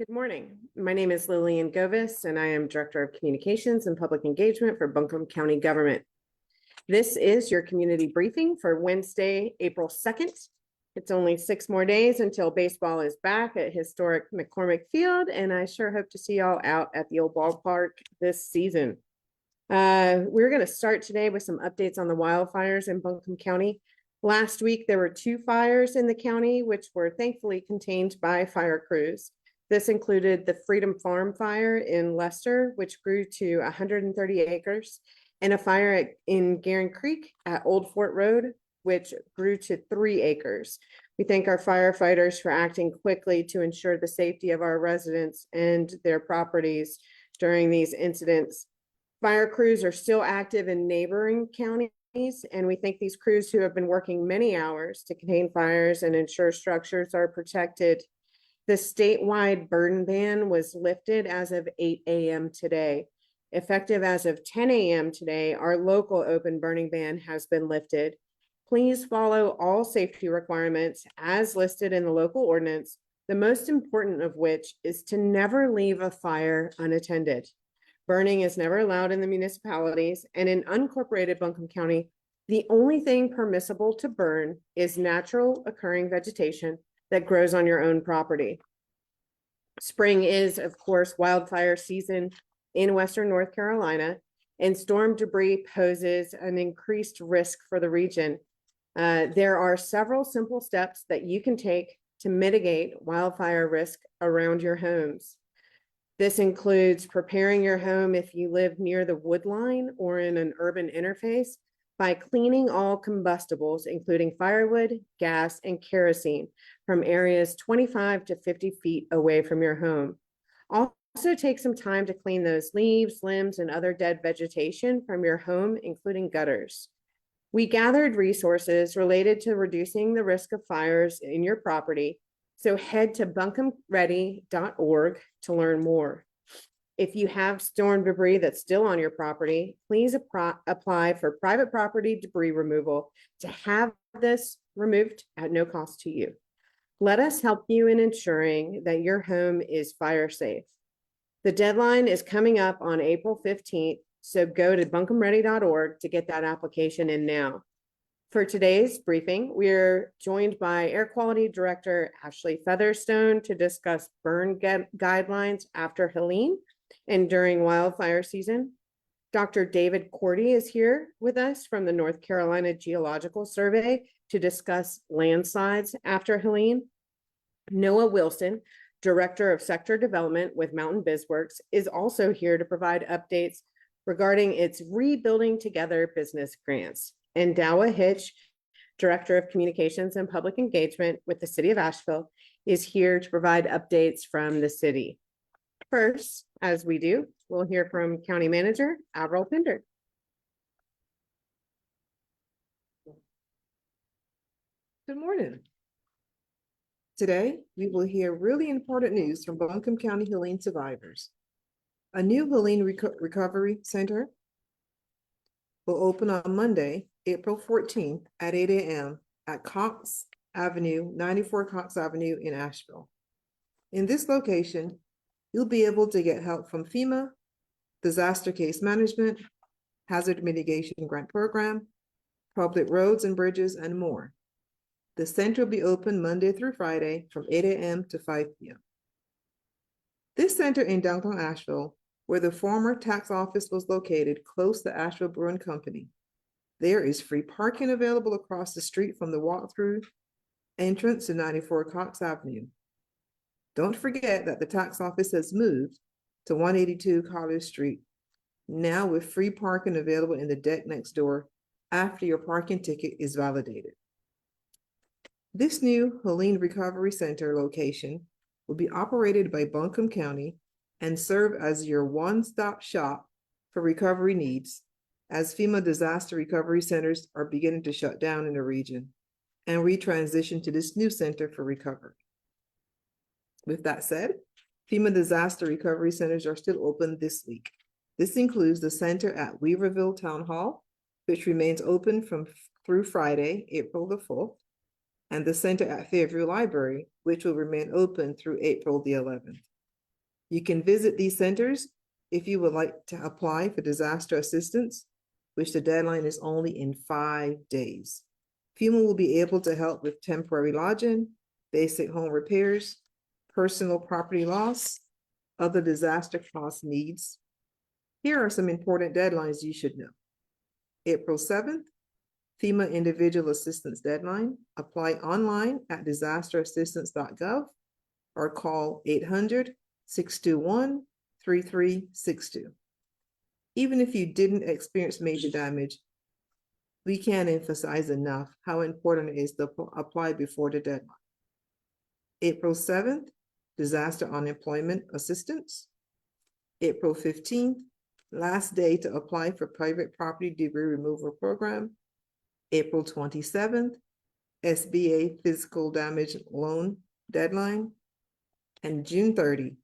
Good morning. My name is Lillian Govis, and I am Director of Communications and Public Engagement for Buncombe County Government. This is your community briefing for Wednesday, April 2nd. It's only 6 more days until baseball is back at historic McCormick Field, and I sure hope to see y'all out at the old ballpark this season. We're going to start today with some updates on the wildfires in Buncombe County. Last week, there were 2 fires in the county, which were thankfully contained by fire crews. This included the Freedom Farm fire in Leicester, which grew to 130 acres, and a fire in Guerin Creek at Old Fort Road, which grew to 3 acres. We thank our firefighters for acting quickly to ensure the safety of our residents and their properties during these incidents. Fire crews are still active in neighboring counties, and we thank these crews who have been working many hours to contain fires and ensure structures are protected. The statewide burn ban was lifted as of 8 a.m. today. Effective as of 10 a.m. today, our local open burning ban has been lifted. Please follow all safety requirements as listed in the local ordinance, the most important of which is to never leave a fire unattended. Burning is never allowed in the municipalities, and in unincorporated Buncombe County, the only thing permissible to burn is natural occurring vegetation that grows on your own property. Spring is, of course, wildfire season in Western North Carolina, and storm debris poses an increased risk for the region. There are several simple steps that you can take to mitigate wildfire risk around your homes. This includes preparing your home if you live near the wood line or in an urban interface by cleaning all combustibles, including firewood, gas, and kerosene, from areas 25 to 50 feet away from your home. Also take some time to clean those leaves, limbs, and other dead vegetation from your home, including gutters. We gathered resources related to reducing the risk of fires in your property, so head to buncombeready.org to learn more. If you have storm debris that's still on your property, please apply for private property debris removal to have this removed at no cost to you. Let us help you in ensuring that your home is fire safe. The deadline is coming up on April 15th, so go to buncombeready.org to get that application in now. For today's briefing, we're joined by Air Quality Director Ashley Featherstone to discuss burn guidelines after Helene and during wildfire season. Dr. David Cordy is here with us from the North Carolina Geological Survey to discuss landslides after Helene. Noah Wilson, Director of Sector Development with Mountain BizWorks, is also here to provide updates regarding its Rebuilding Together business grants. And Dawa Hitch, Director of Communications and Public Engagement with the City of Asheville, is here to provide updates from the city. First, as we do, we'll hear from County Manager Avril Pinder. Good morning. Today, we will hear really important news from Buncombe County Helene survivors. A new Helene Recovery Center will open on Monday, April 14th at 8 a.m. at Cox Avenue, 94 Cox Avenue in Asheville. In this location, you'll be able to get help from FEMA, Disaster Case Management, Hazard Mitigation Grant Program, public roads and bridges, and more. The center will be open Monday through Friday from 8 a.m. to 5 p.m. This center in downtown Asheville, where the former tax office was located close to Asheville Brewing Company. There is free parking available across the street from the walk-through entrance to 94 Cox Avenue. Don't forget that the tax office has moved to 182 College Street, now with free parking available in the deck next door after your parking ticket is validated. This new Helene Recovery Center location will be operated by Buncombe County and serve as your one-stop shop for recovery needs, as FEMA disaster recovery centers are beginning to shut down in the region and retransition to this new center for recovery. With that said, FEMA disaster recovery centers are still open this week. This includes the center at Weaverville Town Hall, which remains open through Friday, April the 4th, and the center at Fairview Library, which will remain open through April the 11th. You can visit these centers if you would like to apply for disaster assistance, which the deadline is only in 5 days. FEMA will be able to help with temporary lodging, basic home repairs, personal property loss, other disaster cost needs. Here are some important deadlines you should know. April 7th, FEMA individual assistance deadline. Apply online at disasterassistance.gov or call 800-621-3362. Even if you didn't experience major damage, we can't emphasize enough how important it is to apply before the deadline. April 7th, disaster unemployment assistance. April 15th, last day to apply for private property debris removal program. April 27th, SBA physical damage loan deadline. And June 30,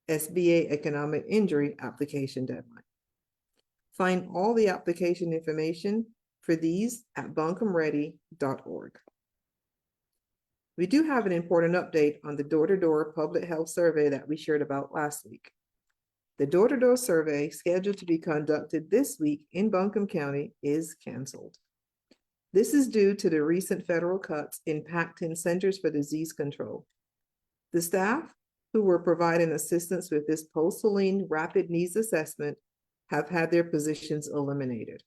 SBA economic injury application deadline. Find all the application information for these at buncombeready.org. We do have an important update on the door-to-door public health survey that we shared about last week. The door-to-door survey scheduled to be conducted this week in Buncombe County is canceled. This is due to the recent federal cuts impacting Centers for Disease Control. The staff who were providing assistance with this post-Helene rapid needs assessment have had their positions eliminated.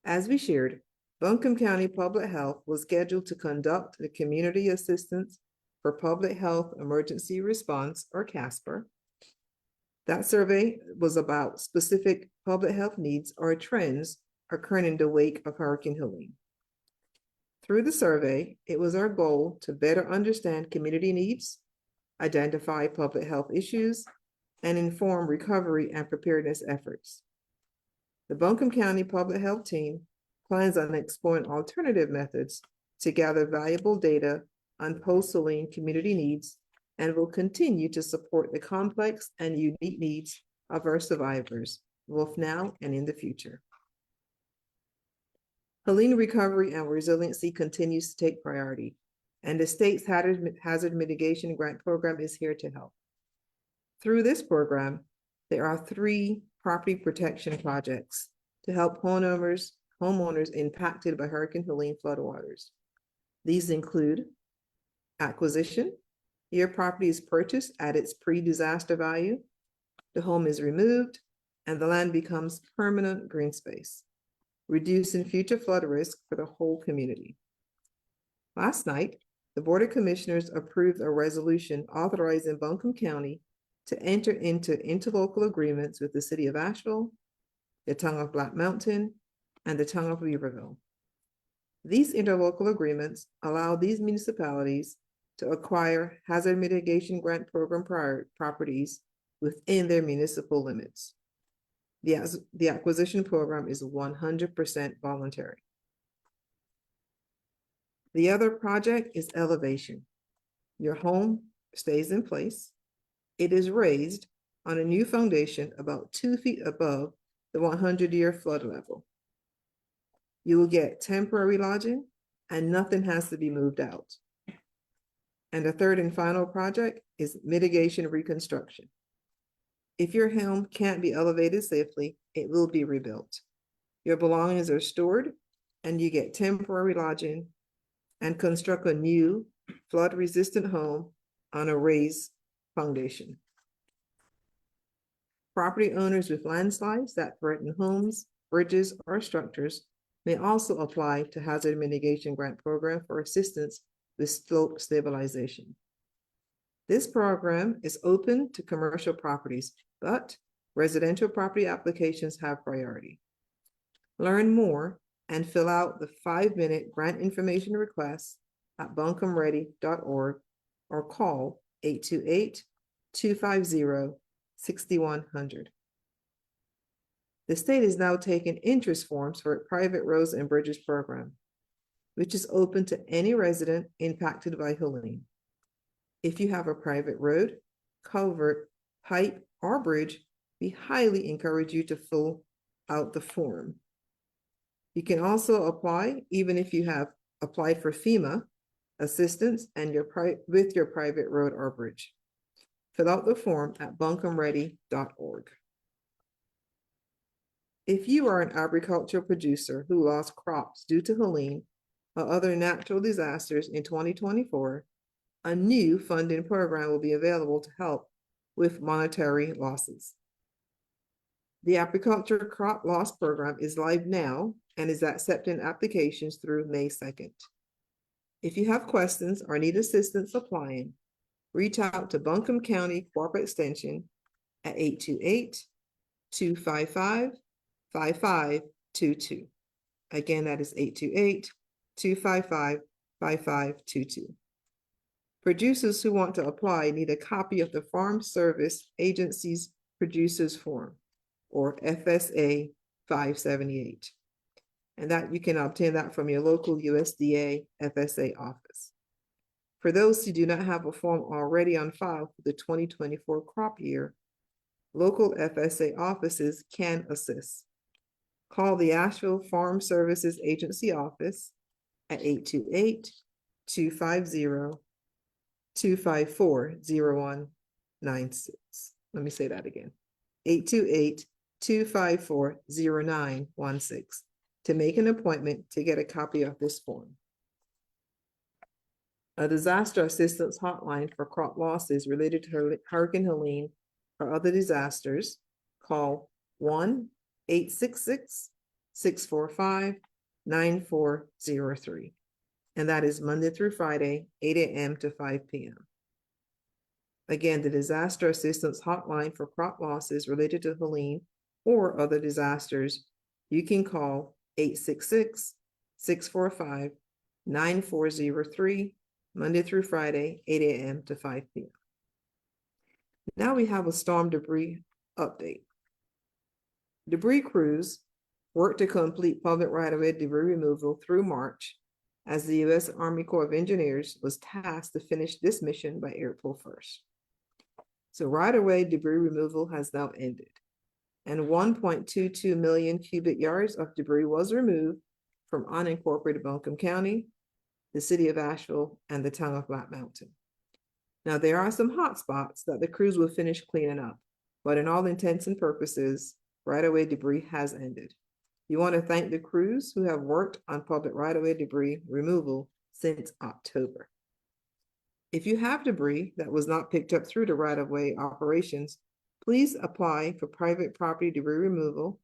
As we shared, Buncombe County Public Health was scheduled to conduct the Community Assistance for Public Health Emergency Response, or CASPR. That survey was about specific public health needs or trends occurring in the wake of Hurricane Helene. Through the survey, it was our goal to better understand community needs, identify public health issues, and inform recovery and preparedness efforts. The Buncombe County Public Health Team plans on exploring alternative methods to gather valuable data on post-Helene community needs and will continue to support the complex and unique needs of our survivors, both now and in the future. Helene recovery and resiliency continues to take priority, and the state's hazard mitigation grant program is here to help. Through this program, there are 3 property protection projects to help homeowners impacted by Hurricane Helene floodwaters. These include acquisition. Your property is purchased at its pre-disaster value, the home is removed, and the land becomes permanent green space, reducing future flood risk for the whole community. Last night, the Board of Commissioners approved a resolution authorizing Buncombe County to enter into interlocal agreements with the City of Asheville, the Town of Black Mountain, and the Town of Weaverville. These interlocal agreements allow these municipalities to acquire hazard mitigation grant program properties within their municipal limits. The acquisition program is 100% voluntary. The other project is elevation. Your home stays in place. It is raised on a new foundation about 2 feet above the 100-year flood level. You will get temporary lodging and nothing has to be moved out. And the third and final project is mitigation reconstruction. If your home can't be elevated safely, it will be rebuilt. Your belongings are stored and you get temporary lodging and construct a new flood-resistant home on a raised foundation. Property owners with landslides that threaten homes, bridges, or structures may also apply to hazard mitigation grant program for assistance with slope stabilization. This program is open to commercial properties, but residential property applications have priority. Learn more and fill out the 5-minute grant information request at buncombeready.org or call 828-250-6100. The state is now taking interest forms for its private roads and bridges program, which is open to any resident impacted by Helene. If you have a private road, culvert, pipe, or bridge, we highly encourage you to fill out the form. You can also apply even if you have applied for FEMA assistance and with your private road or bridge. Fill out the form at buncombeready.org. If you are an agricultural producer who lost crops due to Helene or other natural disasters in 2024, a new funding program will be available to help with monetary losses. The Agriculture Crop Loss Program is live now and is accepting applications through May 2nd. If you have questions or need assistance applying, reach out to Buncombe County Corporate Extension at 828-255-5522. Again, that is 828-255-5522. Producers who want to apply need a copy of the Farm Service Agency's Producers Form, or FSA 578. And that you can obtain that from your local USDA FSA office. For those who do not have a form already on file for the 2024 crop year, local FSA offices can assist. Call the Asheville Farm Services Agency office at 828-250-254-0196. Let me say that again. 828-254-0916 to make an appointment to get a copy of this form. A disaster assistance hotline for crop losses related to Hurricane Helene or other disasters, call 1-866-645-9403. And that is Monday through Friday, 8 a.m. to 5 p.m. Again, the disaster assistance hotline for crop losses related to Helene or other disasters, you can call 866-645-9403, Monday through Friday, 8 a.m. to 5 p.m. Now we have a storm debris update. Debris crews work to complete public right-of-way debris removal through March, as the U.S. Army Corps of Engineers was tasked to finish this mission by April 1st. So right-of-way debris removal has now ended, and 1.22 million cubic yards of debris was removed from unincorporated Buncombe County, the city of Asheville, and the town of Black Mountain. Now, there are some hot spots that the crews will finish cleaning up, but in all intents and purposes, right-of-way debris has ended. You want to thank the crews who have worked on public right-of-way debris removal since October. If you have debris that was not picked up through the right-of-way operations, please apply for private property debris removal,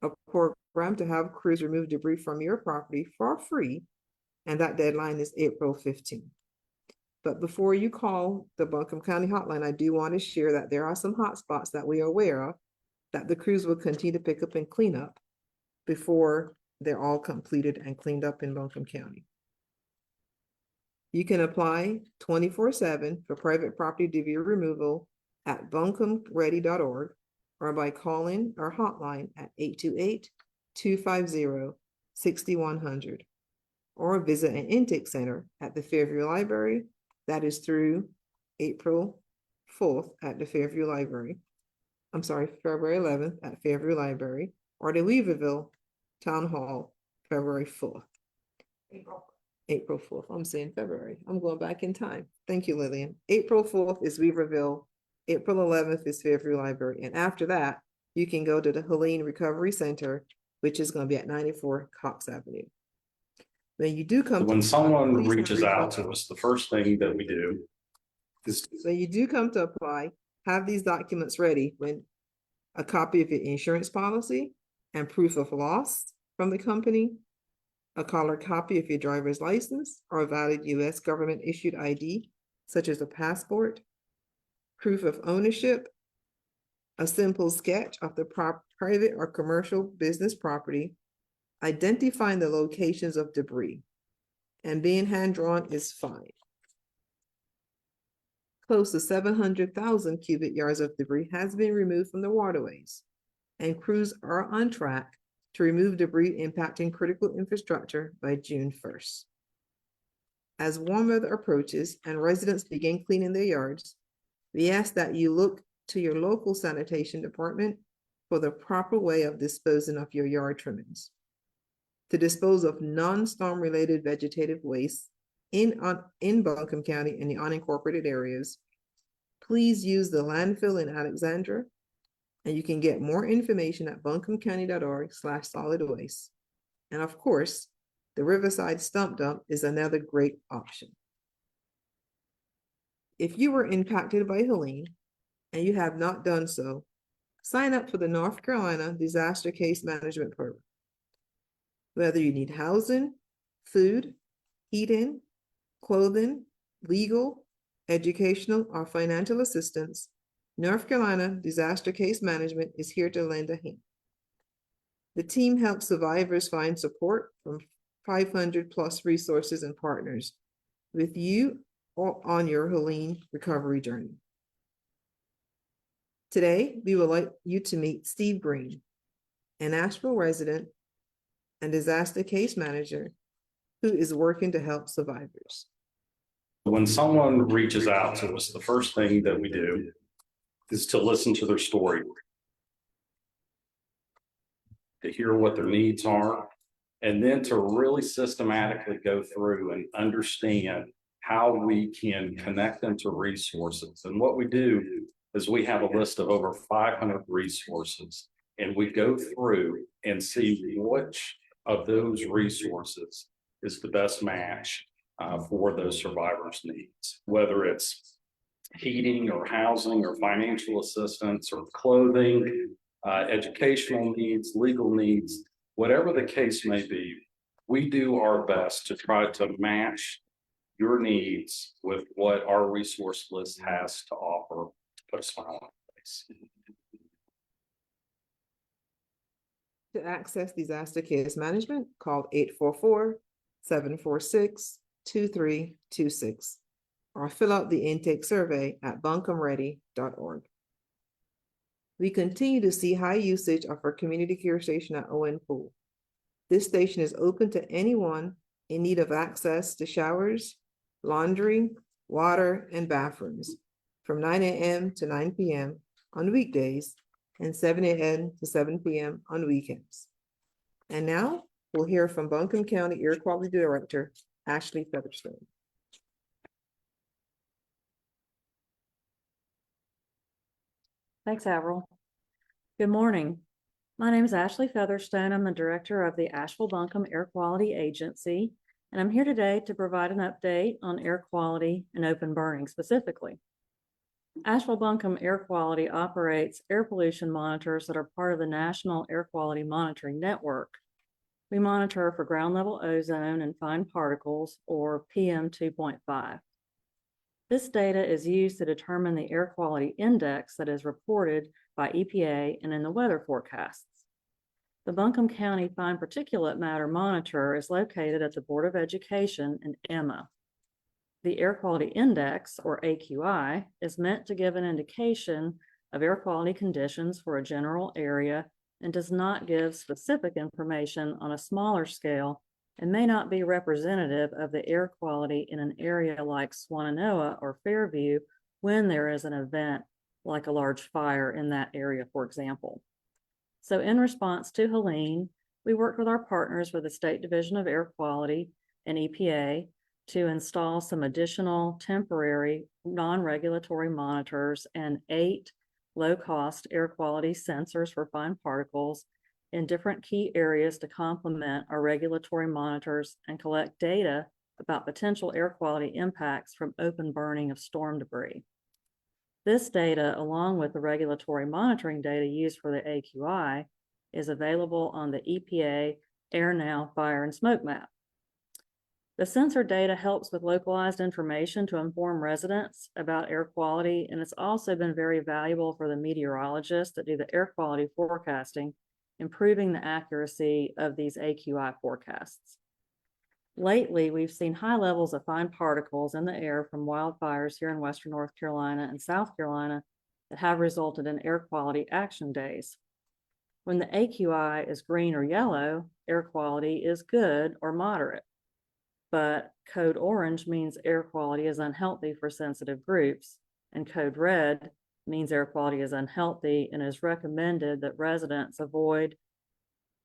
a program to have crews remove debris from your property for free, and that deadline is April 15th. But before you call the Buncombe County hotline, I do want to share that there are some hot spots that we are aware of that the crews will continue to pick up and clean up before they're all completed and cleaned up in Buncombe County. You can apply 24/7 for private property debris removal at buncombeready.org or by calling our hotline at 828-250-6100 or visit an intake center at the Fairview Library. That is through April 4th at the Fairview Library. I'm sorry, February 11th at Fairview Library, or the Weaverville Town Hall, February 4th. April 4th. I'm saying February. I'm going back in time. Thank you, Lillian. April 4th is Weaverville. April 11th is Fairview Library. And after that, you can go to the Helene Recovery Center, which is going to be at 94 Cox Avenue. When you do come, when someone reaches out to us, the first thing that we do is when you do come to apply, have these documents ready. When a copy of your insurance policy and proof of loss from the company, a colored copy of your driver's license or a valid U.S. government issued ID, such as a passport, proof of ownership, a simple sketch of the private or commercial business property, identifying the locations of debris, and being hand-drawn is fine. Close to 700,000 cubic yards of debris has been removed from the waterways, and crews are on track to remove debris impacting critical infrastructure by June 1st. As warm weather approaches and residents begin cleaning their yards, we ask that you look to your local sanitation department for the proper way of disposing of your yard trimmings. To dispose of non-storm related vegetative waste in Buncombe County and the unincorporated areas, please use the landfill in Alexandra. And you can get more information at buncombecounty.org/solid waste. And of course, the Riverside Stump Dump is another great option. If you were impacted by Helene and you have not done so, sign up for the North Carolina Disaster Case Management Program. Whether you need housing, food, heating, clothing, legal, educational, or financial assistance, North Carolina Disaster Case Management is here to lend a hand. The team helps survivors find support from 500 plus resources and partners with you on your Helene recovery journey. Today, we would like you to meet Steve Green, an Asheville resident and disaster case manager who is working to help survivors. When someone reaches out to us, the first thing that we do is to listen to their story, to hear what their needs are, and then to really systematically go through and understand how we can connect them to resources. And what we do is we have a list of over 500 resources, and we go through and see which of those resources is the best match for those survivors' needs, whether it's heating or housing or financial assistance or clothing, educational needs, legal needs, whatever the case may be. We do our best to try to match your needs with what our resource list has to offer. Put a smile on your face. To access disaster case management, call 844-746-2326 or fill out the intake survey at buncombeready.org. We continue to see high usage of our community care station at Owen Pool. This station is open to anyone in need of access to showers, laundry, water, and bathrooms from 9 a.m. to 9 p.m. on weekdays and 7 a.m. to 7 p.m. on weekends. And now we'll hear from Buncombe County Air Quality Director, Ashley Featherstone. Thanks, Avril. Good morning. My name is Ashley Featherstone. I'm the director of the Asheville Buncombe Air Quality Agency, and I'm here today to provide an update on air quality and open burning specifically. Asheville Buncombe Air Quality operates air pollution monitors that are part of the National Air Quality Monitoring Network. We monitor for ground level ozone and fine particles, or PM 2.5. This data is used to determine the air quality index that is reported by EPA and in the weather forecasts. The Buncombe County Fine Particulate Matter Monitor is located at the Board of Education in Emma. The Air Quality Index, or AQI, is meant to give an indication of air quality conditions for a general area and does not give specific information on a smaller scale and may not be representative of the air quality in an area like Swannanoa or Fairview when there is an event like a large fire in that area, for example. So in response to Helene, we worked with our partners with the State Division of Air Quality and EPA to install some additional temporary non-regulatory monitors and 8 low-cost air quality sensors for fine particles in different key areas to complement our regulatory monitors and collect data about potential air quality impacts from open burning of storm debris. This data, along with the regulatory monitoring data used for the AQI, is available on the EPA AirNow Fire and Smoke Map. The sensor data helps with localized information to inform residents about air quality, and it's also been very valuable for the meteorologists that do the air quality forecasting, improving the accuracy of these AQI forecasts. Lately, we've seen high levels of fine particles in the air from wildfires here in Western North Carolina and South Carolina that have resulted in air quality action days. When the AQI is green or yellow, air quality is good or moderate. But code orange means air quality is unhealthy for sensitive groups, and code red means air quality is unhealthy and is recommended that residents avoid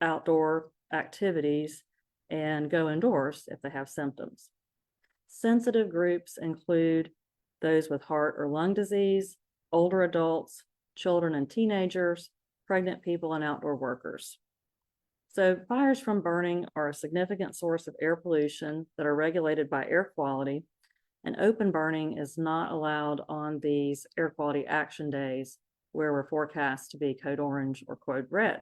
outdoor activities and go indoors if they have symptoms. Sensitive groups include those with heart or lung disease, older adults, children and teenagers, pregnant people, and outdoor workers. So fires from burning are a significant source of air pollution that are regulated by air quality, and open burning is not allowed on these air quality action days where we're forecast to be code orange or code red.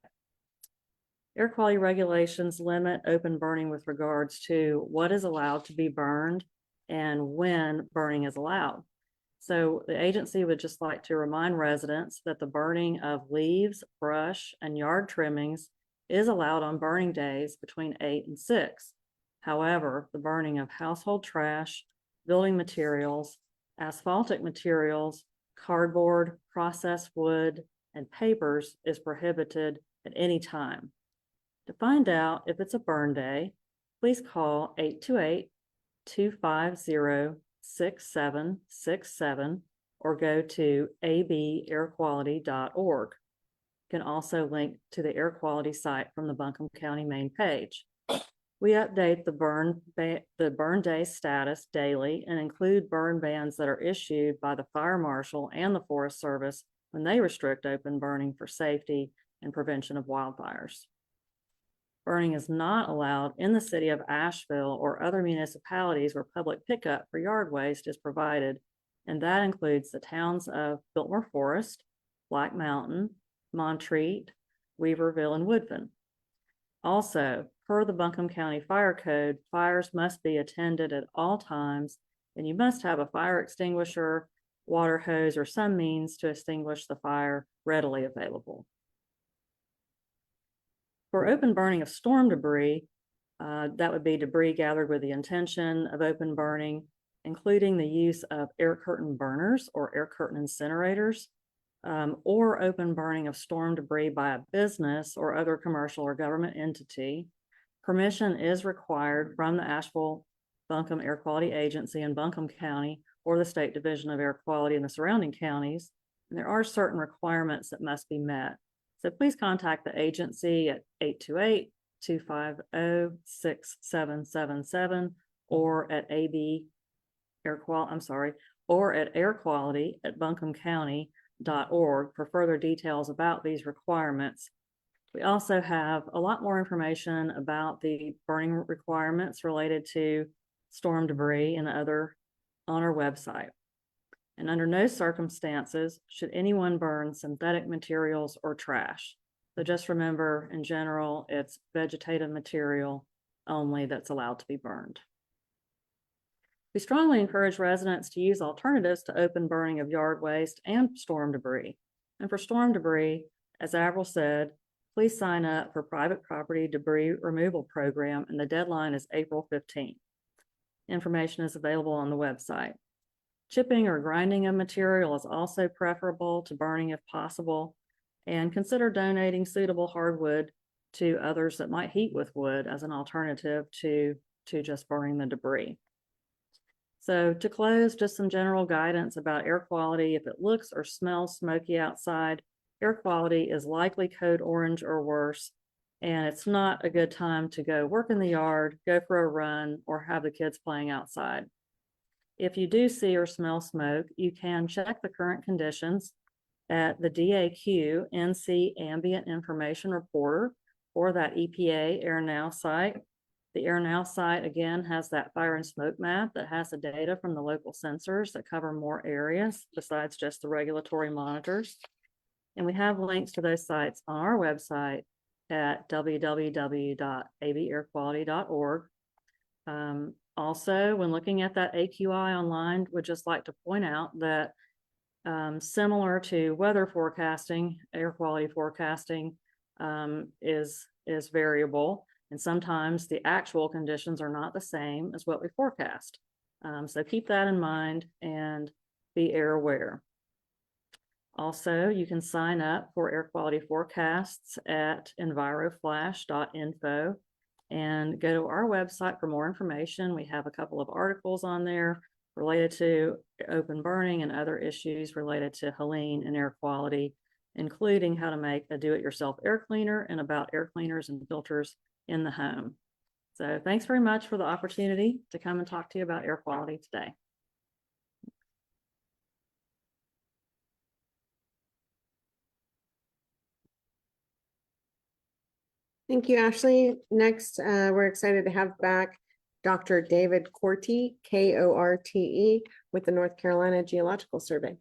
Air quality regulations limit open burning with regards to what is allowed to be burned and when burning is allowed. So the agency would just like to remind residents that the burning of leaves, brush, and yard trimmings is allowed on burning days between 8 and 6. However, the burning of household trash, building materials, asphaltic materials, cardboard, processed wood, and papers is prohibited at any time. To find out if it's a burn day, please call 828-250-6767 or go to abairquality.org. You can also link to the air quality site from the Buncombe County main page. We update the burn day status daily and include burn bans that are issued by the fire marshal and the Forest Service when they restrict open burning for safety and prevention of wildfires. Burning is not allowed in the city of Asheville or other municipalities where public pickup for yard waste is provided, and that includes the towns of Biltmore Forest, Black Mountain, Montreat, Weaverville, and Woodfin. Also, per the Buncombe County Fire Code, fires must be attended at all times, and you must have a fire extinguisher, water hose, or some means to extinguish the fire readily available. For open burning of storm debris, that would be debris gathered with the intention of open burning, including the use of air curtain burners or air curtain incinerators, or open burning of storm debris by a business or other commercial or government entity. Permission is required from the Asheville Buncombe Air Quality Agency in Buncombe County or the State Division of Air Quality in the surrounding counties, and there are certain requirements that must be met. So please contact the agency at 828-250-6777 or at airquality@buncombecounty.org for further details about these requirements. We also have a lot more information about the burning requirements related to storm debris and other on our website. And under no circumstances should anyone burn synthetic materials or trash. So just remember, in general, it's vegetative material only that's allowed to be burned. We strongly encourage residents to use alternatives to open burning of yard waste and storm debris. And for storm debris, as Avril said, please sign up for private property debris removal program, and the deadline is April 15th. Information is available on the website. Chipping or grinding of material is also preferable to burning if possible, and consider donating suitable hardwood to others that might heat with wood as an alternative to just burning the debris. So to close, just some general guidance about air quality. If it looks or smells smoky outside, air quality is likely code orange or worse, and it's not a good time to go work in the yard, go for a run, or have the kids playing outside. If you do see or smell smoke, you can check the current conditions at the DAQ NC Ambient Information Reporter or that EPA Air Now site. The Air Now site, again, has that fire and smoke map that has the data from the local sensors that cover more areas besides just the regulatory monitors. And we have links to those sites on our website at www.abairquality.org. Also, when looking at that AQI online, would just like to point out that similar to weather forecasting, air quality forecasting is variable, and sometimes the actual conditions are not the same as what we forecast. So keep that in mind and be air aware. Also, you can sign up for air quality forecasts at enviroflash.info and go to our website for more information. We have a couple of articles on there related to open burning and other issues related to Helene and air quality, including how to make a do-it-yourself air cleaner and about air cleaners and filters in the home. So thanks very much for the opportunity to come and talk to you about air quality today. Thank you, Ashley. Next, we're excited to have back Dr. David Korte, Korte, with the North Carolina Geological Survey.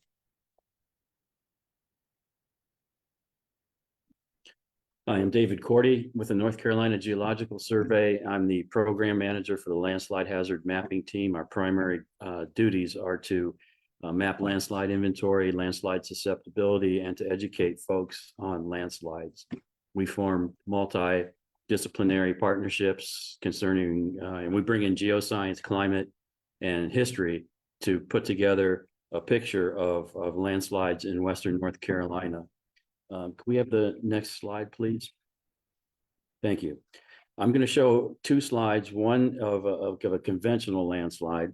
I am David Korte with the North Carolina Geological Survey. I'm the program manager for the landslide hazard mapping team. Our primary duties are to map landslide inventory, landslide susceptibility, and to educate folks on landslides. We form multidisciplinary partnerships concerning, and we bring in geoscience, climate, and history to put together a picture of landslides in Western North Carolina. Can we have the next slide, please? Thank you. I'm going to show two slides, one of a conventional landslide.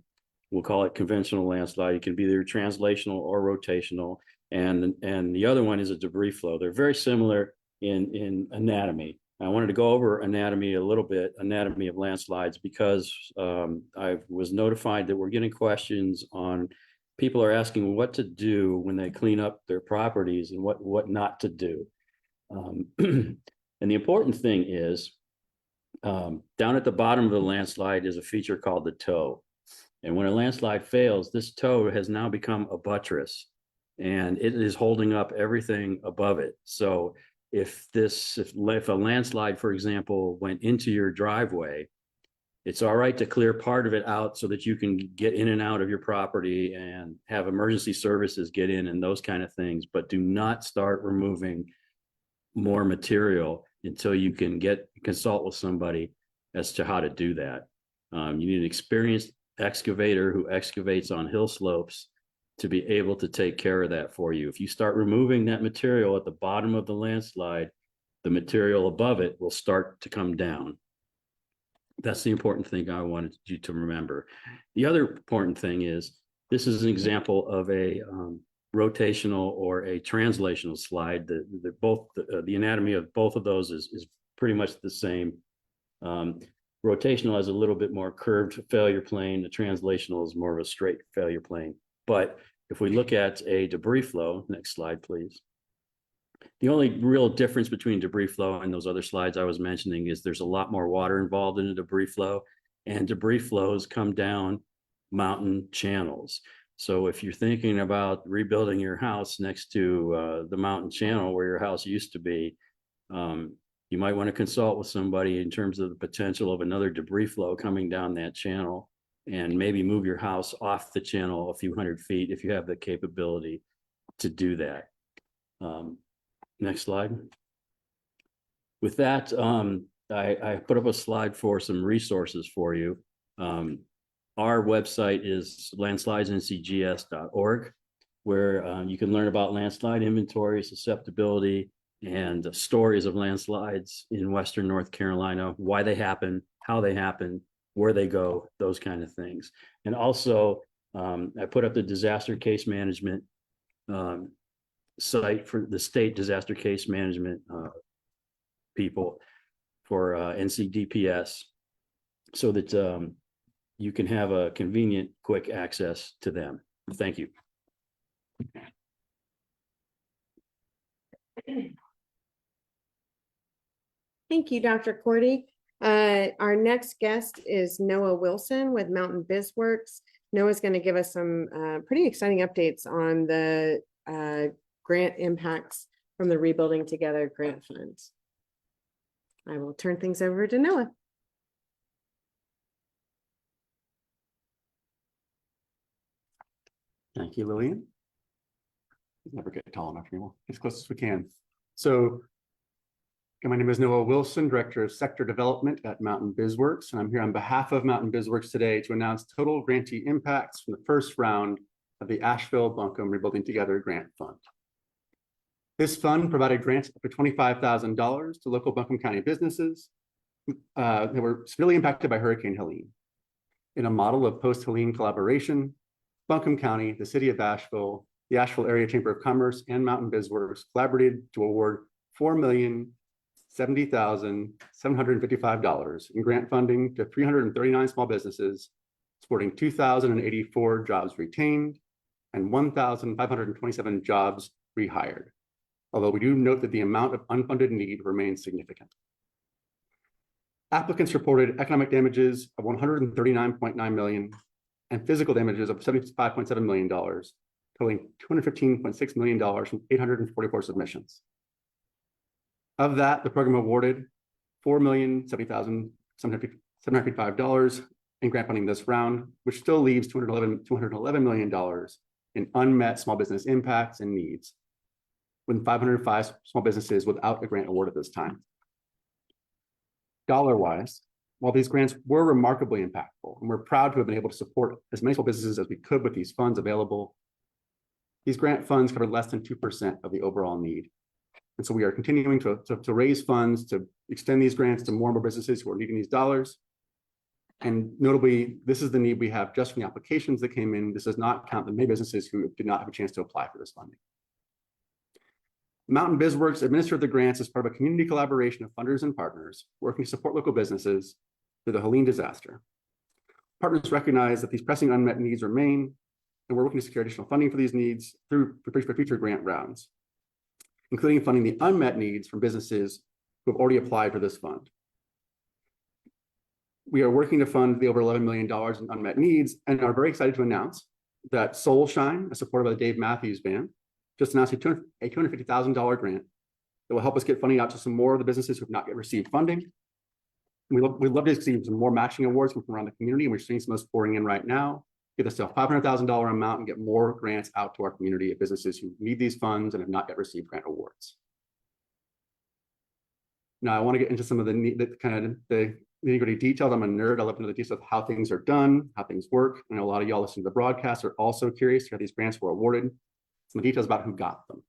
We'll call it conventional landslide. It can be either translational or rotational. And the other one is a debris flow. They're very similar in anatomy. I wanted to go over anatomy a little bit, anatomy of landslides, because I was notified that we're getting questions on people are asking what to do when they clean up their properties and what not to do. And the important thing is down at the bottom of the landslide is a feature called the toe. And when a landslide fails, this toe has now become a buttress and it is holding up everything above it. So if a landslide, for example, went into your driveway, it's all right to clear part of it out so that you can get in and out of your property and have emergency services get in and those kind of things, but do not start removing more material until you can consult with somebody as to how to do that. You need an experienced excavator who excavates on hill slopes to be able to take care of that for you. If you start removing that material at the bottom of the landslide, the material above it will start to come down. That's the important thing I wanted you to remember. The other important thing is this is an example of a rotational or a translational slide. The anatomy of both of those is pretty much the same. Rotational has a little bit more curved failure plane. The translational is more of a straight failure plane. But if we look at a debris flow, next slide, please. The only real difference between debris flow and those other slides I was mentioning is there's a lot more water involved in a debris flow, and debris flows come down mountain channels. So if you're thinking about rebuilding your house next to the mountain channel where your house used to be, you might want to consult with somebody in terms of the potential of another debris flow coming down that channel, and maybe move your house off the channel a few hundred feet if you have the capability to do that. Next slide. With that, I put up a slide for some resources for you. Our website is landslidencgs.org, where you can learn about landslide inventory, susceptibility, and stories of landslides in Western North Carolina, why they happen, how they happen, where they go, those kind of things. And also, I put up the disaster case management site for the state disaster case management people for NCDPS, so that you can have a convenient, quick access to them. Thank you. Thank you, Dr. Korte. Our next guest is Noah Wilson with Mountain BizWorks. Noah's going to give us some pretty exciting updates on the grant impacts from the Rebuilding Together grant funds. I will turn things over to Noah. Thank you, Lillian. Never get tall enough anymore, as close as we can. So, my name is Noah Wilson, Director of Sector Development at Mountain BizWorks, and I'm here on behalf of Mountain BizWorks today to announce total grantee impacts from the first round of the Asheville Buncombe Rebuilding Together Grant Fund. This fund provided grants up to $25,000 to local Buncombe County businesses that were severely impacted by Hurricane Helene. In a model of post-Helene collaboration, Buncombe County, the City of Asheville, the Asheville Area Chamber of Commerce, and Mountain BizWorks collaborated to award $4,070,755 in grant funding to 339 small businesses, supporting 2,084 jobs retained and 1,527 jobs rehired. Although we do note that the amount of unfunded need remains significant. Applicants reported economic damages of $139.9 million and physical damages of $75.7 million, totaling $215.6 million from 844 submissions. Of that, the program awarded $4,070,755 in grant funding this round, which still leaves $211 million in unmet small business impacts and needs, with 505 small businesses without a grant award at this time. Dollar-wise, while these grants were remarkably impactful, and we're proud to have been able to support as many small businesses as we could with these funds available, these grant funds covered less than 2% of the overall need. And so we are continuing to raise funds to extend these grants to more and more businesses who are needing these dollars. And notably, this is the need we have just from the applications that came in. This does not count the many businesses who did not have a chance to apply for this funding. Mountain BizWorks administered the grants as part of a community collaboration of funders and partners working to support local businesses through the Helene disaster. Partners recognize that these pressing unmet needs remain, and we're working to secure additional funding for these needs for future grant rounds, including funding the unmet needs from businesses who have already applied for this fund. We are working to fund the over $11 million in unmet needs and are very excited to announce that Soul Shine, supported by the Dave Matthews Band, just announced a $250,000 grant that will help us get funding out to some more of the businesses who have not yet received funding. We'd love to see some more matching awards come from around the community, and we're seeing some of those pouring in right now. Get us to a $500,000 amount and get more grants out to our community of businesses who need these funds and have not yet received grant awards. Now, I want to get into some of the nitty-gritty details. I'm a nerd. I love to know the details of how things are done, how things work. I know a lot of y'all listening to the broadcast are also curious to how these grants were awarded. Some details about who got them.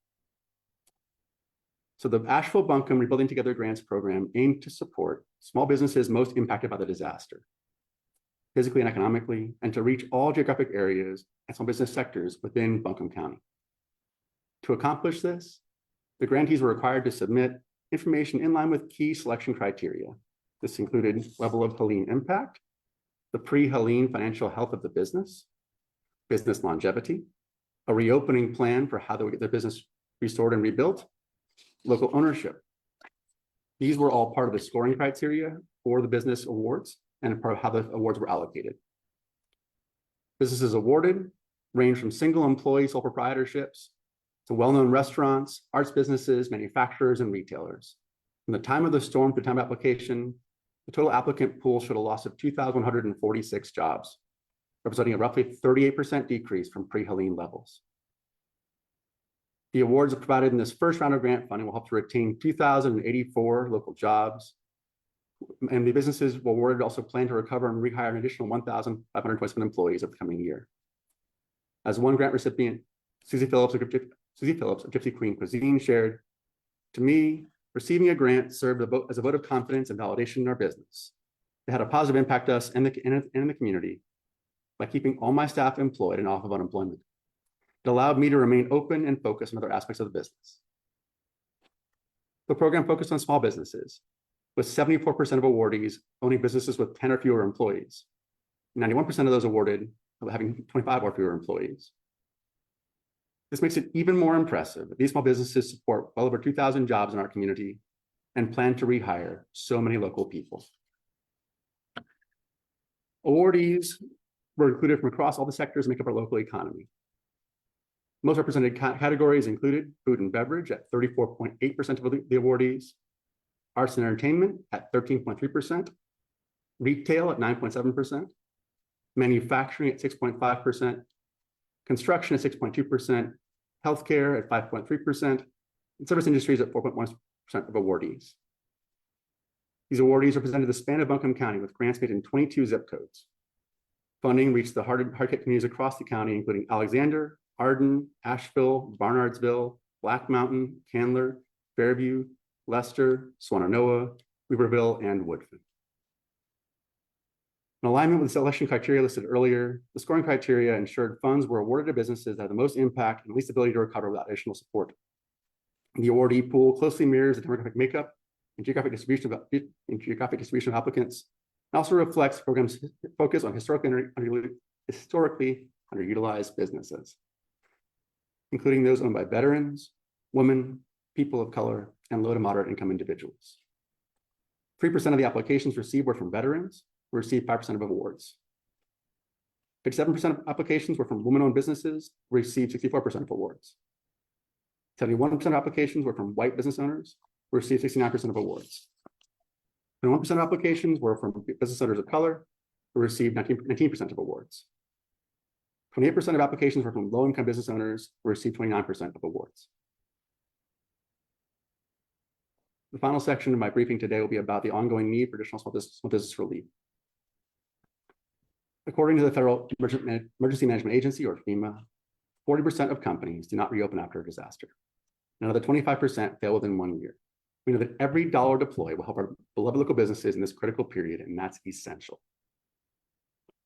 So the Asheville Buncombe Rebuilding Together Grants program aimed to support small businesses most impacted by the disaster, physically and economically, and to reach all geographic areas and small business sectors within Buncombe County. To accomplish this, the grantees were required to submit information in line with key selection criteria. This included level of Helene impact, the pre-Helene financial health of the business longevity, a reopening plan for how they would get their business restored and rebuilt, local ownership. These were all part of the scoring criteria for the business awards and part of how the awards were allocated. Businesses awarded range from single employee sole proprietorships to well-known restaurants, arts businesses, manufacturers, and retailers. From the time of the storm to the time of application, the total applicant pool showed a loss of 2,146 jobs, representing a roughly 38% decrease from pre-Helene levels. The awards provided in this first round of grant funding will help to retain 2,084 local jobs. And the businesses awarded also plan to recover and rehire an additional 1,527 employees over the coming year. As one grant recipient, Susie Phillips of Gypsy Queen Cuisine shared, "To me, receiving a grant served as a vote of confidence and validation in our business. It had a positive impact on us and the community by keeping all my staff employed and off of unemployment. It allowed me to remain open and focused on other aspects of the business." The program focused on small businesses, with 74% of awardees owning businesses with 10 or fewer employees, 91% of those awarded having 25 or fewer employees. This makes it even more impressive that these small businesses support well over 2,000 jobs in our community and plan to rehire so many local people. Awardees were included from across all the sectors that make up our local economy. Most represented categories included food and beverage at 34.8% of the awardees, arts and entertainment at 13.3%, retail at 9.7%, manufacturing at 6.5%, construction at 6.2%, healthcare at 5.3%, and service industries at 4.1% of awardees. These awardees represented the span of Buncombe County with grants made in 22 zip codes. Funding reached the hard-hit communities across the county, including Alexander, Arden, Asheville, Barnardsville, Black Mountain, Candler, Fairview, Leicester, Swannanoa, Weaverville, and Woodfin. In alignment with the selection criteria listed earlier, the scoring criteria ensured funds were awarded to businesses that had the most impact and least ability to recover without additional support. The awardee pool closely mirrors the demographic makeup and geographic distribution of applicants, and also reflects the program's focus on historically underutilized businesses, including those owned by veterans, women, people of color, and low to moderate income individuals. 3% of the applications received were from veterans, who received 5% of awards. 57% of applications were from women-owned businesses, who received 64% of awards. 71% of applications were from white business owners, who received 69% of awards. 21% of applications were from business owners of color, who received 19% of awards. 28% of applications were from low-income business owners, who received 29% of awards. The final section of my briefing today will be about the ongoing need for additional small business relief. According to the Federal Emergency Management Agency, or FEMA, 40% of companies do not reopen after a disaster. Another 25% fail within 1 year. We know that every dollar deployed will help our beloved local businesses in this critical period, and that's essential.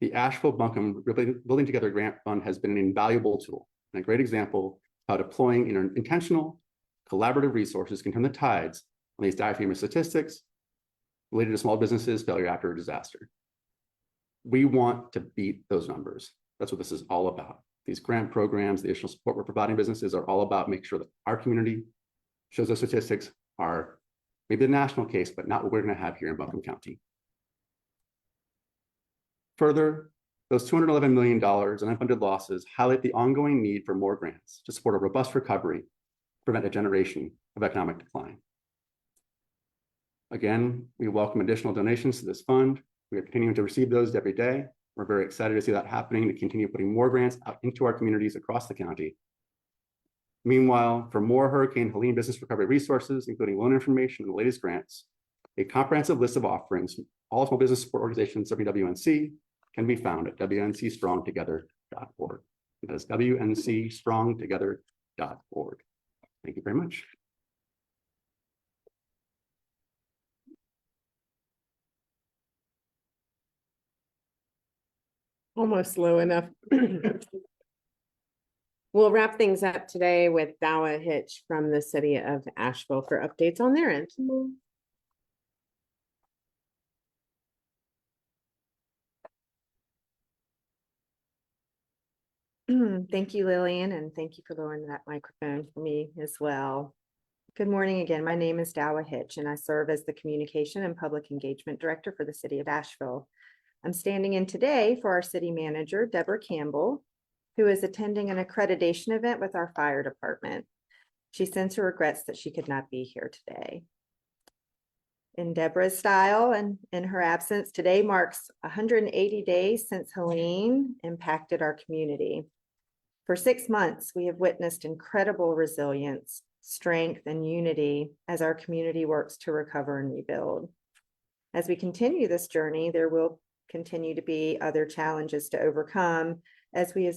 The Asheville Buncombe Building Together Grant Fund has been an invaluable tool and a great example of how deploying intentional, collaborative resources can turn the tides on these dire FEMA statistics related to small businesses' failure after a disaster. We want to beat those numbers. That's what this is all about. These grant programs, the additional support we're providing businesses are all about making sure that our community shows those statistics are maybe the national case, but not what we're going to have here in Buncombe County. Further, those $211 million in unfunded losses highlight the ongoing need for more grants to support a robust recovery, prevent a generation of economic decline. Again, we welcome additional donations to this fund. We are continuing to receive those every day. We're very excited to see that happening, to continue putting more grants out into our communities across the county. Meanwhile, for more Hurricane Helene business recovery resources, including loan information and the latest grants, a comprehensive list of offerings from all small business support organizations serving WNC can be found at wncstrongtogether.org. That is wncstrongtogether.org. Thank you very much. Almost low enough. We'll wrap things up today with Dawa Hitch from the city of Asheville for updates on their end. Thank you, Lillian, and thank you for lowering that microphone for me as well. Good morning again. My name is Dawa Hitch, and I serve as the Communication and Public Engagement Director for the city of Asheville. I'm standing in today for our city manager, Deborah Campbell, who is attending an accreditation event with our fire department. She sends her regrets that she could not be here today. In Deborah's style and in her absence, today marks 180 days since Helene impacted our community. For 6 months, we have witnessed incredible resilience, strength, and unity as our community works to recover and rebuild. As we continue this journey, there will continue to be other challenges to overcome, as we have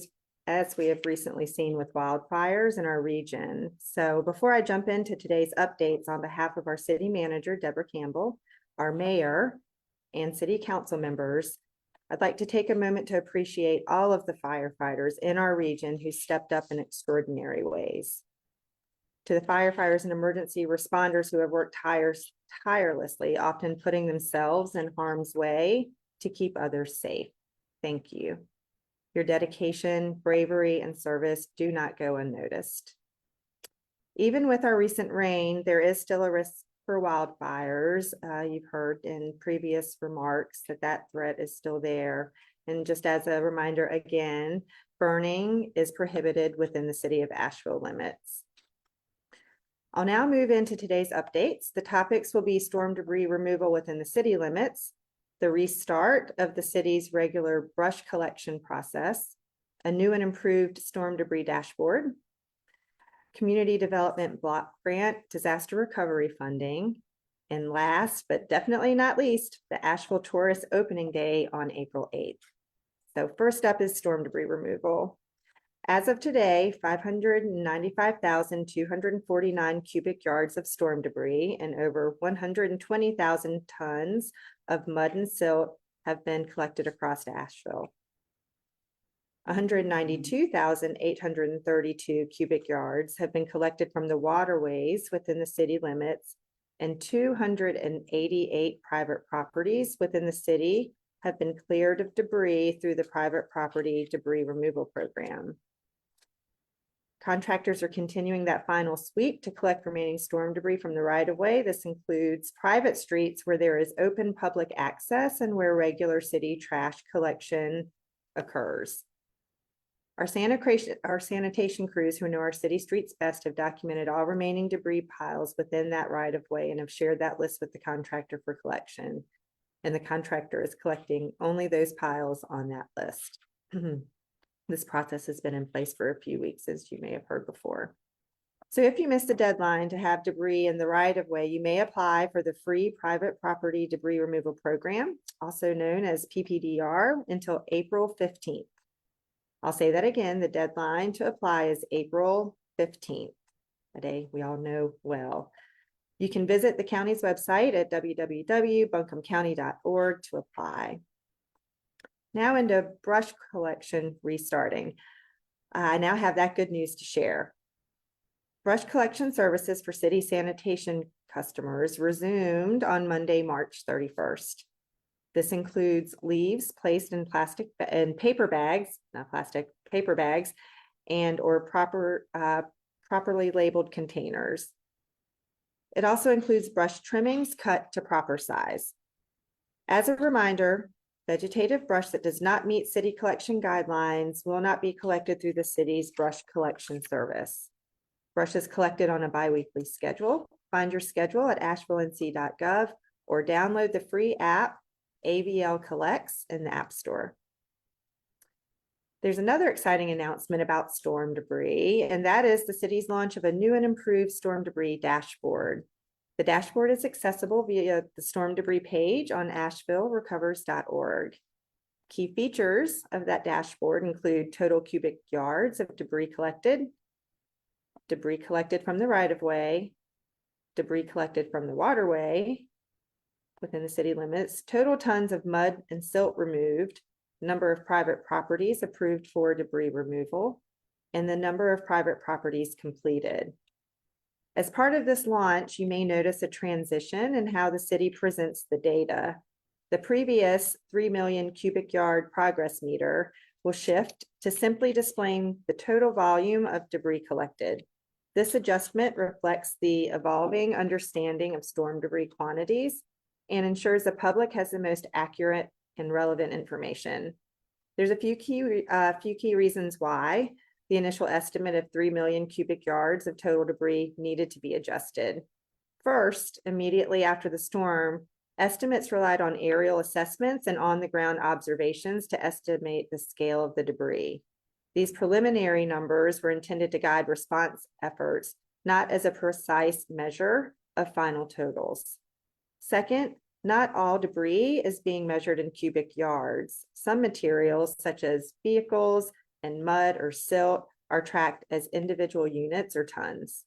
recently seen with wildfires in our region. So before I jump into today's updates on behalf of our city manager, Deborah Campbell, our mayor, and city council members, I'd like to take a moment to appreciate all of the firefighters in our region who stepped up in extraordinary ways. To the firefighters and emergency responders who have worked tirelessly, often putting themselves in harm's way to keep others safe. Thank you. Your dedication, bravery, and service do not go unnoticed. Even with our recent rain, there is still a risk for wildfires. You've heard in previous remarks that threat is still there. And just as a reminder again, burning is prohibited within the city of Asheville limits. I'll now move into today's updates. The topics will be storm debris removal within the city limits, the restart of the city's regular brush collection process, a new and improved storm debris dashboard, community development block grant, disaster recovery funding, and last but definitely not least, the Asheville Tourist Opening Day on April 8th. So first up is storm debris removal. As of today, 595,249 cubic yards of storm debris and over 120,000 tons of mud and silt have been collected across Asheville. 192,832 cubic yards have been collected from the waterways within the city limits, and 288 private properties within the city have been cleared of debris through the private property debris removal program. Contractors are continuing that final sweep to collect remaining storm debris from the right-of-way. This includes private streets where there is open public access and where regular city trash collection occurs. Our sanitation crews who know our city streets best have documented all remaining debris piles within that right-of-way and have shared that list with the contractor for collection. And the contractor is collecting only those piles on that list. This process has been in place for a few weeks, as you may have heard before. So if you missed the deadline to have debris in the right-of-way, you may apply for the free private property debris removal program, also known as PPDR, until April 15th. I'll say that again, the deadline to apply is April 15th, a day we all know well. You can visit the county's website at www.buncombecounty.org to apply. Now into brush collection restarting. I now have that good news to share. Brush collection services for city sanitation customers resumed on Monday, March 31st. This includes leaves placed in plastic and paper bags, not plastic, paper bags, and or properly labeled containers. It also includes brush trimmings cut to proper size. As a reminder, vegetative brush that does not meet city collection guidelines will not be collected through the city's brush collection service. Brush is collected on a biweekly schedule. Find your schedule at asheville.nc.gov or download the free app AVL Collects in the App Store. There's another exciting announcement about storm debris, and that is the city's launch of a new and improved storm debris dashboard. The dashboard is accessible via the storm debris page on ashevillerecovers.org. Key features of that dashboard include total cubic yards of debris collected from the right-of-way, debris collected from the waterway within the city limits, total tons of mud and silt removed, number of private properties approved for debris removal, and the number of private properties completed. As part of this launch, you may notice a transition in how the city presents the data. The previous 3 million cubic yard progress meter will shift to simply displaying the total volume of debris collected. This adjustment reflects the evolving understanding of storm debris quantities and ensures the public has the most accurate and relevant information. There's a few key reasons why the initial estimate of 3 million cubic yards of total debris needed to be adjusted. First, immediately after the storm, estimates relied on aerial assessments and on-the-ground observations to estimate the scale of the debris. These preliminary numbers were intended to guide response efforts, not as a precise measure of final totals. Second, not all debris is being measured in cubic yards. Some materials, such as vehicles and mud or silt, are tracked as individual units or tons.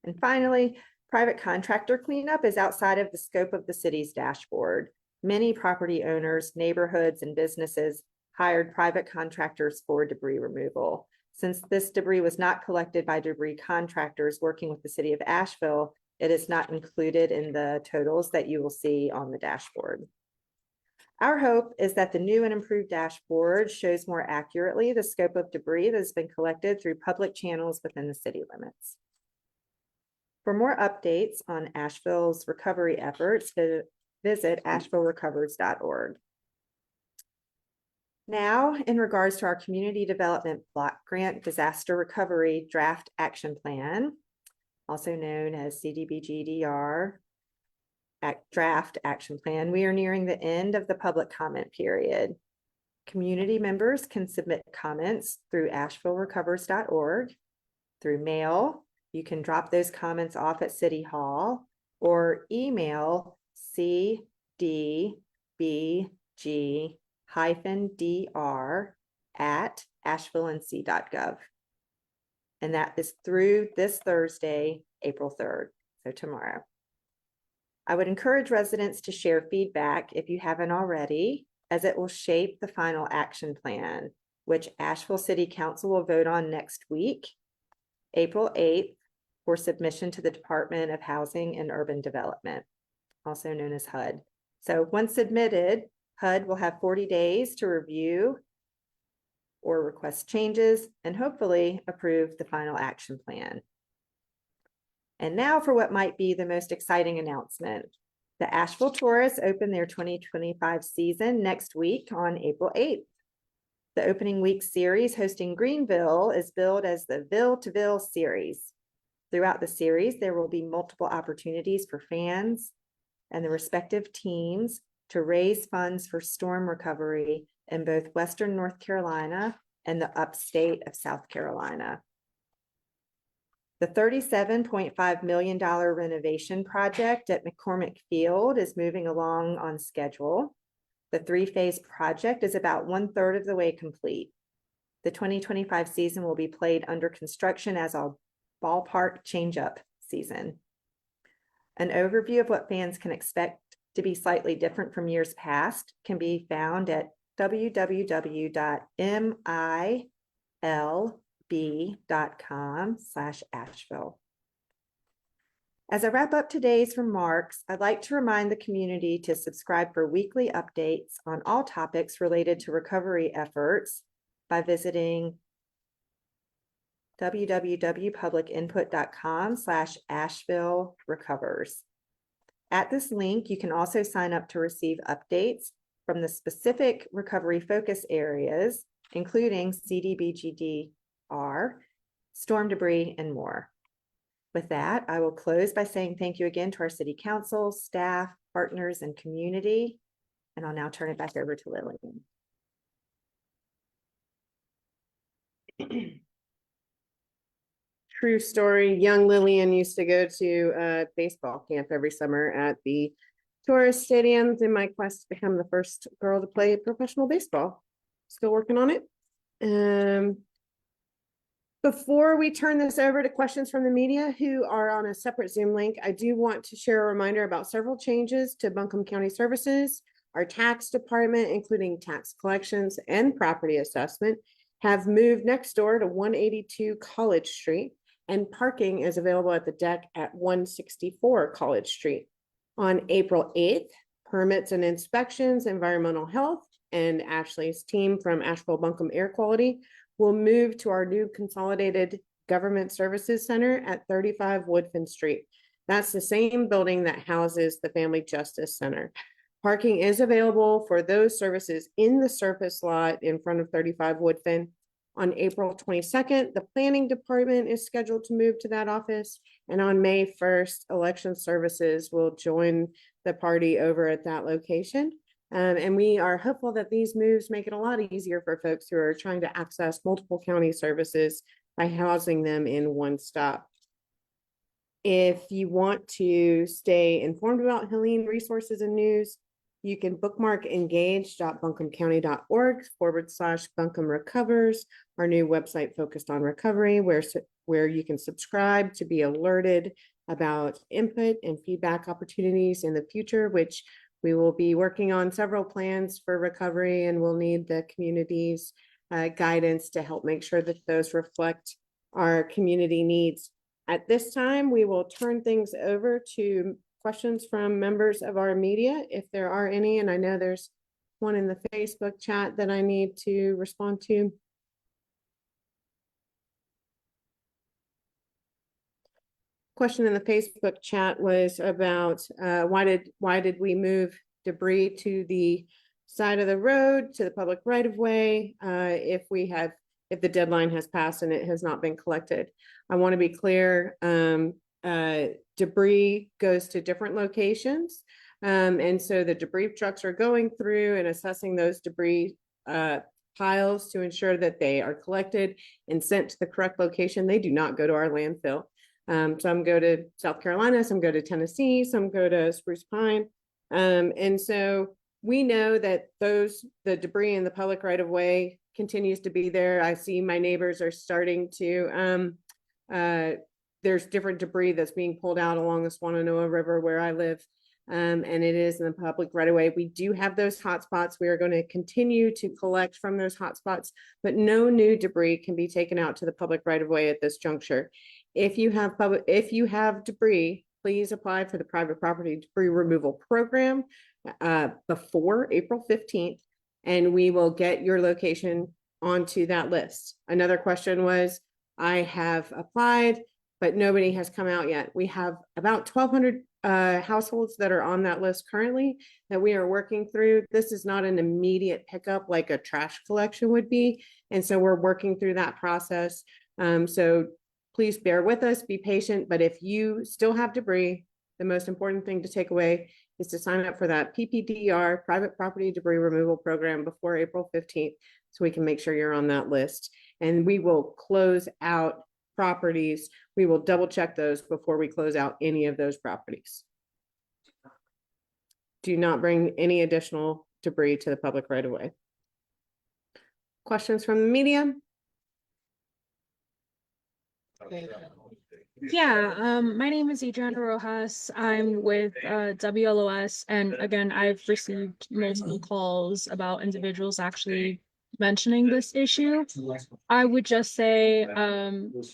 And finally, private contractor cleanup is outside of the scope of the city's dashboard. Many property owners, neighborhoods, and businesses hired private contractors for debris removal. Since this debris was not collected by debris contractors working with the city of Asheville, it is not included in the totals that you will see on the dashboard. Our hope is that the new and improved dashboard shows more accurately the scope of debris that has been collected through public channels within the city limits. For more updates on Asheville's recovery efforts, visit ashevillerecovers.org. Now, in regards to our Community Development Block Grant Disaster Recovery Draft Action Plan, also known as CDBG-DR Draft Action Plan, we are nearing the end of the public comment period. Community members can submit comments through ashevillerecovers.org. Through mail, you can drop those comments off at City Hall or email cdbg-dr@asheville.nc.gov. And that is through this Thursday, April 3rd, so tomorrow. I would encourage residents to share feedback if you haven't already, as it will shape the final action plan, which Asheville City Council will vote on next week, April 8th, for submission to the Department of Housing and Urban Development, also known as HUD. So once submitted, HUD will have 40 days to review or request changes, and hopefully approve the final action plan. And now for what might be the most exciting announcement. The Asheville Tourists open their 2025 season next week on April 8th. The opening week series hosting Greenville is billed as the Ville to Ville series. Throughout the series, there will be multiple opportunities for fans and the respective teams to raise funds for storm recovery in both Western North Carolina and the upstate of South Carolina. The $37.5 million renovation project at McCormick Field is moving along on schedule. The three-phase project is about 1/3 of the way complete. The 2025 season will be played under construction as a ballpark change-up season. An overview of what fans can expect to be slightly different from years past can be found at www.milb.com/Asheville. As I wrap up today's remarks, I'd like to remind the community to subscribe for weekly updates on all topics related to recovery efforts by visiting www.publicinput.com/Asheville Recovers. At this link, you can also sign up to receive updates from the specific recovery focus areas, including CDBGDR, storm debris, and more. With that, I will close by saying thank you again to our city council, staff, partners, and community. And I'll now turn it back over to Lillian. True story. Young Lillian used to go to baseball camp every summer at the tourist stadiums in my quest to become the first girl to play professional baseball. Still working on it. Before we turn this over to questions from the media who are on a separate Zoom link, I do want to share a reminder about several changes to Buncombe County Services. Our tax department, including tax collections and property assessment, have moved next door to 182 College Street, and parking is available at the deck at 164 College Street. On April 8th, permits and inspections, environmental health, and Ashley's team from Asheville Buncombe Air Quality will move to our new Consolidated Government Services Center at 35 Woodfin Street. That's the same building that houses the Family Justice Center. Parking is available for those services in the surface lot in front of 35 Woodfin. On April 22nd, the planning department is scheduled to move to that office. And on May 1st, election services will join the party over at that location. And we are hopeful that these moves make it a lot easier for folks who are trying to access multiple county services by housing them in one stop. If you want to stay informed about Helene resources and news, you can bookmark engage.buncombecounty.org/Buncombe Recovers, our new website focused on recovery, where you can subscribe to be alerted about input and feedback opportunities in the future, which we will be working on several plans for recovery, and we'll need the community's guidance to help make sure that those reflect our community needs. At this time, we will turn things over to questions from members of our media, if there are any, and I know there's one in the Facebook chat that I need to respond to. Question in the Facebook chat was about why did we move debris to the side of the road, to the public right of way, if the deadline has passed and it has not been collected. I want to be clear, debris goes to different locations. And so the debris trucks are going through and assessing those debris piles to ensure that they are collected and sent to the correct location. They do not go to our landfill. Some go to South Carolina, some go to Tennessee, some go to Spruce Pine. And so we know that the debris in the public right of way continues to be there. I see my neighbors are starting to, there's different debris that's being pulled out along the Swananoa River where I live. And it is in the public right of way. We do have those hotspots. We are going to continue to collect from those hotspots, but no new debris can be taken out to the public right of way at this juncture. If you have debris, please apply for the private property debris removal program before April 15th, and we will get your location onto that list. Another question was, I have applied, but nobody has come out yet. We have about 1,200 households that are on that list currently that we are working through. This is not an immediate pickup like a trash collection would be. And so we're working through that process. So please bear with us, be patient. But if you still have debris, the most important thing to take away is to sign up for that PPDR, Private Property Debris Removal Program, before April 15th, so we can make sure you're on that list. And we will close out properties. We will double check those before we close out any of those properties. Do not bring any additional debris to the public right away. Questions from the media? Yeah, my name is Adriana Rojas. I'm with WLOS, and again, I've received multiple calls about individuals actually mentioning this issue. I would just say,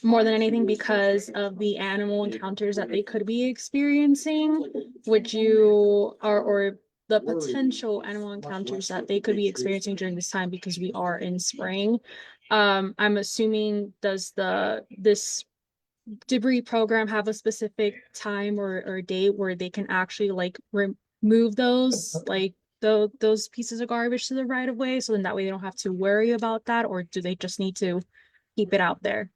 more than anything, because of the animal encounters that they could be experiencing, or the potential animal encounters that they could be experiencing during this time, because we are in spring. I'm assuming, does this debris program have a specific time or date where they can actually like remove those those pieces of garbage to the right of way, so then that way they don't have to worry about that, or do they just need to keep it out there?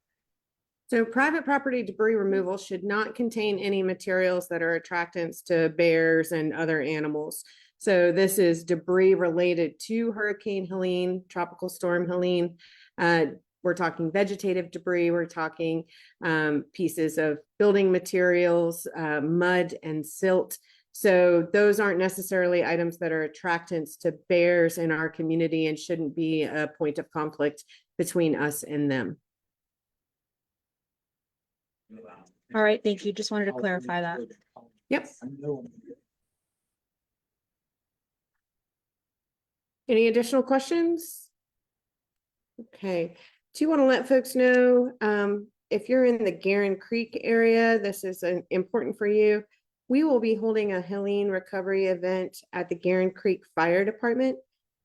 So private property debris removal should not contain any materials that are attractants to bears and other animals. So this is debris related to Hurricane Helene, Tropical Storm Helene. We're talking vegetative debris. We're talking pieces of building materials, mud and silt. So those aren't necessarily items that are attractants to bears in our community and shouldn't be a point of conflict between us and them. All right, thank you. Just wanted to clarify that. Yep. Any additional questions? Okay. Do you want to let folks know, if you're in the Guerin Creek area, this is important for you. We will be holding a Helene recovery event at the Guerin Creek Fire Department,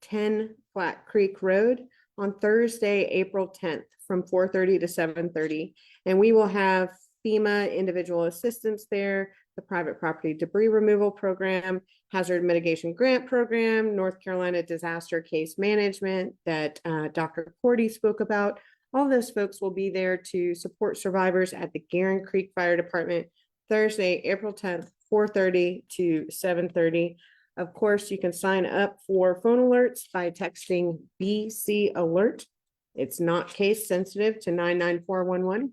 10 Flat Creek Road, on Thursday, April 10th from 4:30 to 7:30. And we will have FEMA individual assistance there, the Private Property Debris Removal Program, Hazard Mitigation Grant Program, North Carolina Disaster Case Management that Dr. Cordy spoke about. All those folks will be there to support survivors at the Guerin Creek Fire Department, Thursday, April 10th, 4:30 to 7:30. Of course, you can sign up for phone alerts by texting BC Alert. It's not case sensitive to 99411.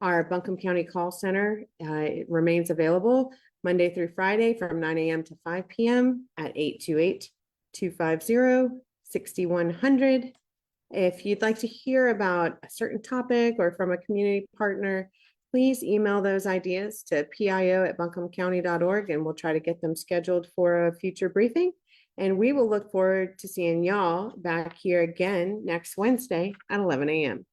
Our Buncombe County Call Center remains available Monday through Friday from 9 a.m. to 5 p.m. at 828-250-6100. If you'd like to hear about a certain topic or from a community partner, please email those ideas to pio@buncombecounty.org and we'll try to get them scheduled for a future briefing. And we will look forward to seeing y'all back here again next Wednesday at 11 a.m.